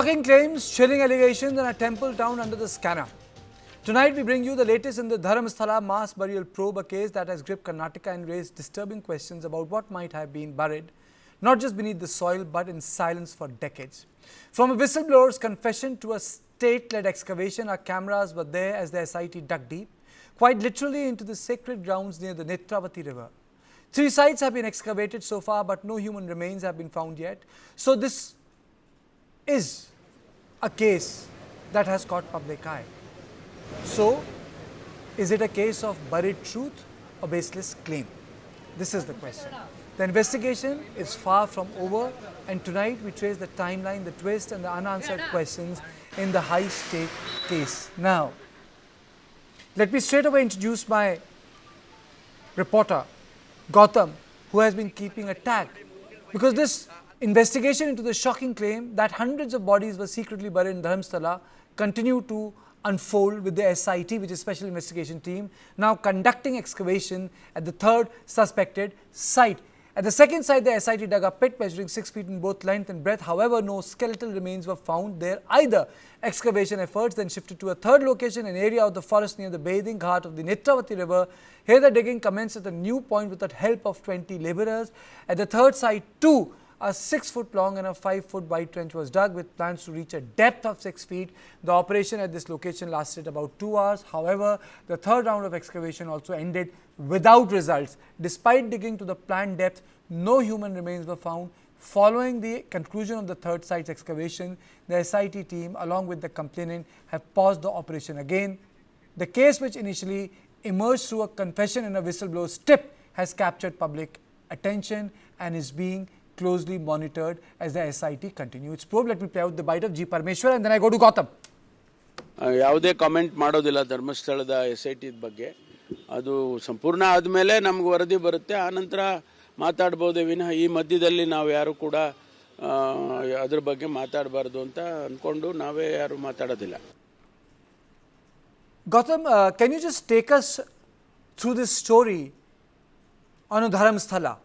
Shocking claims, chilling allegations, and a temple town under the scanner. Tonight, we bring you the latest in the Dharmasthala mass burial probe, a case that has gripped Karnataka and raised disturbing questions about what might have been buried, not just beneath the soil, but in silence for decades. From a whistleblower's confession to a state-led excavation, our cameras were there as the SIT dug deep, quite literally into the sacred grounds near the Netravati river. 3 sites have been excavated so far, but no human remains have been found yet. So this is a case that has caught public eye. So, is it a case of buried truth or baseless claim? This is the question. The investigation is far from over, and tonight we trace the timeline, the twist, and the unanswered questions in the high-stake case. Now, let me straight away introduce my reporter, Gautam, who has been keeping a tag, because this investigation into the shocking claim that hundreds of bodies were secretly buried in Dharmasthala continue to unfold, with the SIT, which is Special Investigation Team, now conducting excavation at the third suspected site. At the second site, the SIT dug a pit measuring 6 feet in both length and breadth. However, no skeletal remains were found there either. Excavation efforts then shifted to a third location, an area of the forest near the bathing ghat of the Netravati river. Here, the digging commenced at a new point with the help of 20 laborers. At the third site, too, a 6-foot long and a 5-foot wide trench was dug with plans to reach a depth of 6 feet. The operation at this location lasted about 2 hours. However, the third round of excavation also ended without results. Despite digging to the planned depth, no human remains were found. Following the conclusion of the third site's excavation, the SIT team, along with the complainant, have paused the operation again. The case, which initially emerged through a confession in a whistleblower's tip, has captured public attention and is being closely monitored as the SIT continues its probe. Let me play out the bite of G. Parmeshwar and then I go to Gautam. ಯಾವುದೇ comment ಮಾಡೋದಿಲ್ಲ ಧರ್ಮಸ್ಥಳದ SIT ಬಗ್ಗೆ. ಅದು ಸಂಪೂರ್ಣ ಆದಮೇಲೆ ನಮಗೆ ವರದಿ ಬರುತ್ತೆ, ಆನಂತರ ಮಾತಾಡ್ಬೋದೇ ವಿನಃ ಈ ಮಧ್ಯದಲ್ಲಿ ನಾವು ಯಾರು ಕೂಡ ಅದ್ರ ಬಗ್ಗೆ ಮಾತಾಡಬಾರ್ದು ಅಂತ ಅಂದ್ಕೊಂಡು ನಾವೇ ಯಾರು ಮಾತಾಡೋದಿಲ್ಲ. Gautam, can you just take us through this story on Dharmasthala?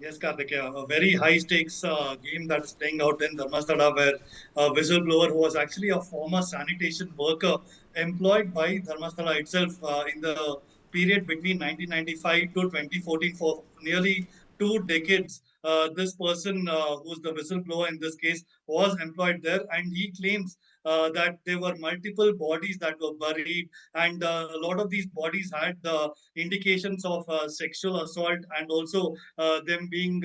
Yes, Karthikeya, a very high-stakes game that's playing out in Dharmasthala, where a whistleblower who was actually a former sanitation worker employed by Dharmasthala itself in the period between 1995 to 2014 for nearly 2 decades. This person, who's the whistleblower in this case, was employed there, and he claims that there were multiple bodies that were buried, and a lot of these bodies had indications of sexual assault, and also them being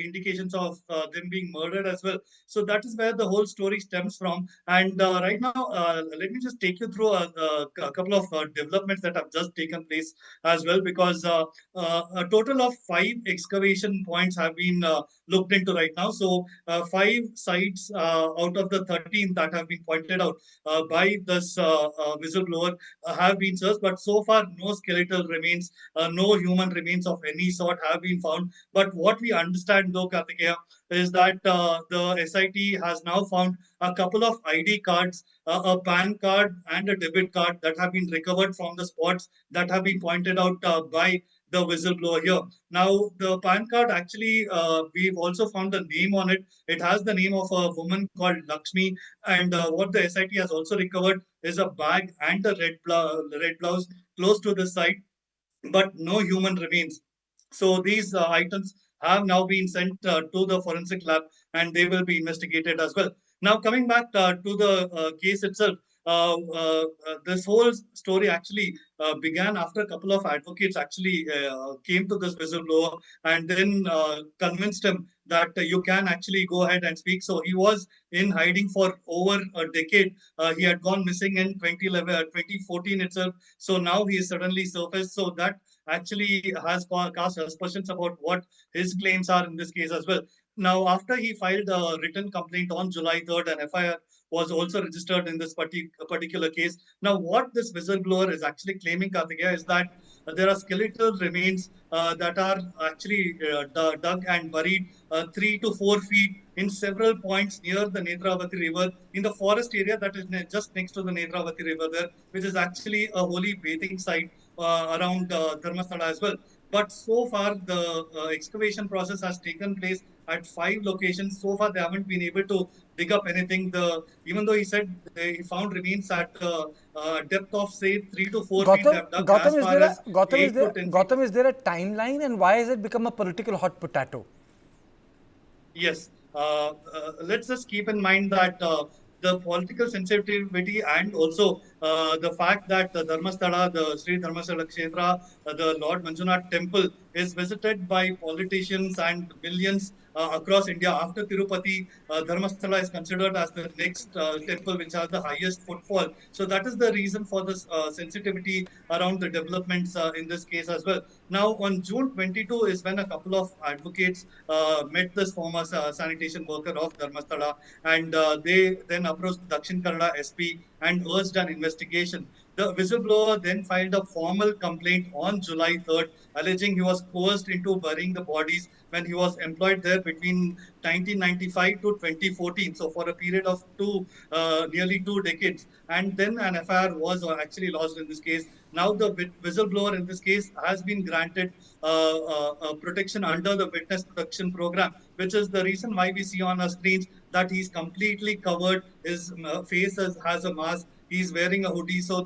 indications of them being murdered as well. So that is where the whole story stems from. And right now, let me just take you through a couple of developments that have just taken place as well, because a total of 5 excavation points have been looked into right now. So 5 sites out of the 13 that have been pointed out by this whistleblower have been searched, but so far no skeletal remains, no human remains of any sort have been found. But what we understand, though, Kartikeya, is that the SIT has now found a couple of ID cards, a PAN card and a debit card that have been recovered from the spots that have been pointed out by the whistleblower here. Now, the PAN card actually, we've also found the name on it. It has the name of a woman called Lakshmi, and what the SIT has also recovered is a bag and a red blouse close to the site, but no human remains. So these items have now been sent to the forensic lab, and they will be investigated as well. Now, coming back to the case itself, this whole story actually began after a couple of advocates actually came to this whistleblower and then convinced him that you can actually go ahead and speak. So he was in hiding for over a decade. He had gone missing in 2011, 2014 itself. So now he is suddenly surfaced. So that actually has cast aspersions about what his claims are in this case as well. Now, after he filed a written complaint on July 3rd, an FIR was also registered in this particular case. Now, what this whistleblower is actually claiming, Kartikeya, is that there are skeletal remains that are actually dug and buried 3 to 4 feet in several points near the Netravati river in the forest area that is just next to the Netravati river there, which is actually a holy bathing site around Dharmasthala as well. But so far, the excavation process has taken place at 5 locations. So far, they haven't been able to dig up anything. Even though he said he found remains at depth of say 3 to 4 feet, they have dug as far as 8 to 10 feet. Gautam, is there a timeline, and why has it become a political hot potato? Yes. Let's just keep in mind that the political sensitivity and also the fact that the Dharmasthala, the Sri Dharmasthala Kshetra, the Lord Manjunath temple is visited by politicians and millions across India. After Tirupati, Dharmasthala is considered as the next temple which has the highest footfall. So that is the reason for this sensitivity around the developments in this case as well. Now, on June 22 is when a couple of advocates met this former sanitation worker of Dharmasthala, and they then approached Dakshin Kannada SP and urged an investigation. The whistleblower then filed a formal complaint on July 3rd, alleging he was coerced into burying the bodies when he was employed there between 1995 to 2014. So for a period of nearly 2 decades. And then an FIR was actually lodged in this case. Now the whistleblower in this case has been granted protection under the witness protection program, which is the reason why we see on our screens that he's completely covered. His face has a mask. He's wearing a hoodie. So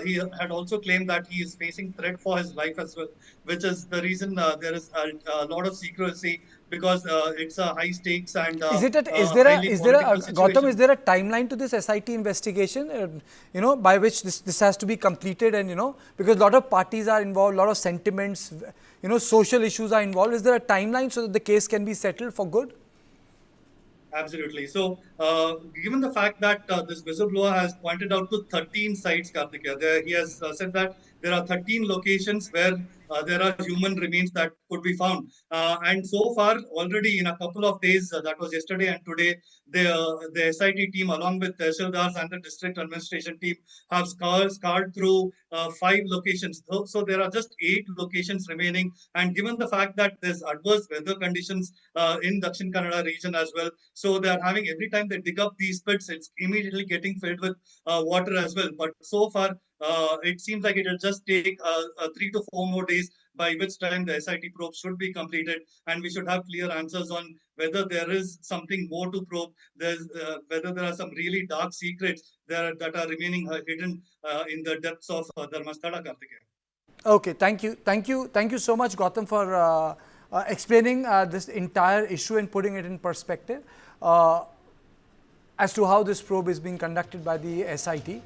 he had also claimed that he is facing threat for his life as well, which is the reason there is a lot of secrecy, because it's a high stakes and highly political Gautam, is situation. there a timeline to this SIT investigation, by which this has to be completed, and, because a lot of parties are involved, a lot of sentiments, social issues are involved. Is there a timeline so that the case can be settled for good? Absolutely. So, given the fact that this whistleblower has pointed out to 13 sites, Karthikeya, he has said that there are 13 locations where there are human remains that could be found. And so far, already in a couple of days, that was yesterday and today, the SIT team, along with Tehsildars and the district administration team, have scoured through 5 locations. So there are just 8 locations remaining. And given the fact that there's adverse weather conditions in Dakshin Kannada region as well, so they are having, every time they dig up these pits, it's immediately getting filled with water as well. But so far, it seems like it will just take 3 to 4 more days, by which time the SIT probe should be completed, and we should have clear answers on whether there is something more to probe. Whether there are some really dark secrets there that are remaining hidden in the depths of Dharmasthala, Karthikeya. Okay, thank you so much, Gautam, for explaining this entire issue and putting it in perspective as to how this probe is being conducted by the SIT.